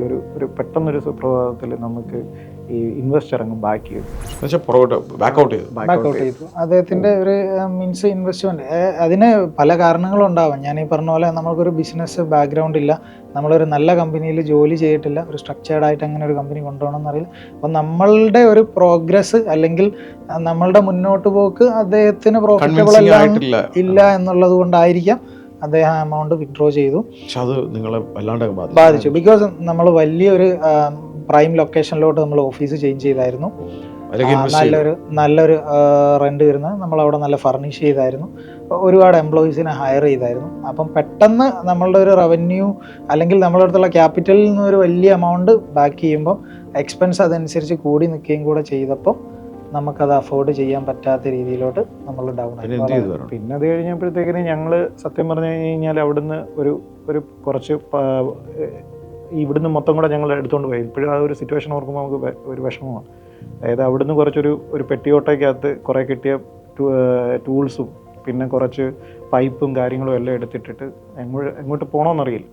ഒരു പെട്ടെന്നൊരു സുപ്രഭാതത്തിൽ നമുക്ക് ഈ ഇൻവെസ്റ്റർ അങ്ങ് ബാക്ക് ചെയ്തു. അദ്ദേഹത്തിൻ്റെ ഒരു മീൻസ് ഇൻവെസ്റ്റ്മെൻറ്റ് അതിന് പല കാരണങ്ങളുണ്ടാവാം. ഞാൻ ഈ പറഞ്ഞ പോലെ നമ്മൾക്കൊരു ബിസിനസ് ബാക്ക്ഗ്രൗണ്ട് ഇല്ല, നമ്മളൊരു നല്ല കമ്പനിയിൽ ജോലി ചെയ്തിട്ടില്ല, ഒരു സ്ട്രക്ചേർഡ് ആയിട്ട് അങ്ങനെ ഒരു കമ്പനി കൊണ്ടുപോകണം എന്നറിയില്ല. അപ്പം നമ്മളുടെ ഒരു പ്രോഗ്രസ് അല്ലെങ്കിൽ നമ്മളുടെ മുന്നോട്ട് പോക്ക് അദ്ദേഹത്തിന് പ്രോഫിറ്റബിൾ ഇല്ല എന്നുള്ളത് കൊണ്ടായിരിക്കാം അദ്ദേഹം എമൗണ്ട് വിത്ഡ്രോ ചെയ്തു. ബാധിച്ചു. ബിക്കോസ് നമ്മൾ വലിയൊരു പ്രൈം ലൊക്കേഷനിലോട്ട് നമ്മൾ ഓഫീസ് ചേഞ്ച് ചെയ്തായിരുന്നു. നല്ലൊരു റെന്റ് വരുന്നത്, നമ്മളവിടെ നല്ല ഫർണിഷ് ചെയ്തായിരുന്നു, ഒരുപാട് എംപ്ലോയീസിനെ ഹയർ ചെയ്തായിരുന്നു. അപ്പം പെട്ടെന്ന് നമ്മളുടെ ഒരു റവന്യൂ അല്ലെങ്കിൽ നമ്മളുടെ അടുത്തുള്ള ക്യാപിറ്റലിൽ നിന്ന് ഒരു വലിയ എമൗണ്ട് ബാക്ക് ചെയ്യുമ്പം എക്സ്പെൻസ് അതനുസരിച്ച് കൂടി നിൽക്കുകയും കൂടെ ചെയ്തപ്പോൾ നമുക്കത് അഫോർഡ് ചെയ്യാൻ പറ്റാത്ത രീതിയിലോട്ട് നമ്മൾ ഡൗൺ ആയി. പിന്നെ അത് കഴിഞ്ഞപ്പോഴത്തേക്കിന് ഞങ്ങൾ സത്യം പറഞ്ഞു കഴിഞ്ഞാൽ അവിടുന്ന് ഒരു കുറച്ച് ഇവിടുന്ന് മൊത്തം കൂടെ ഞങ്ങൾ എടുത്തുകൊണ്ട് പോയി. ഇപ്പോഴും ആ ഒരു സിറ്റുവേഷൻ ഓർക്കുമ്പോൾ നമുക്ക് ഒരു വിഷമമാണ്. അതായത് അവിടുന്ന് കുറച്ചൊരു പെട്ടിയോട്ടയ്ക്കകത്ത് കുറേ കിട്ടിയ ടൂൾസും പിന്നെ കുറച്ച് പൈപ്പും കാര്യങ്ങളും എല്ലാം എടുത്തിട്ടിട്ട് എങ്ങോട്ട് പോകണമെന്നറിയില്ല.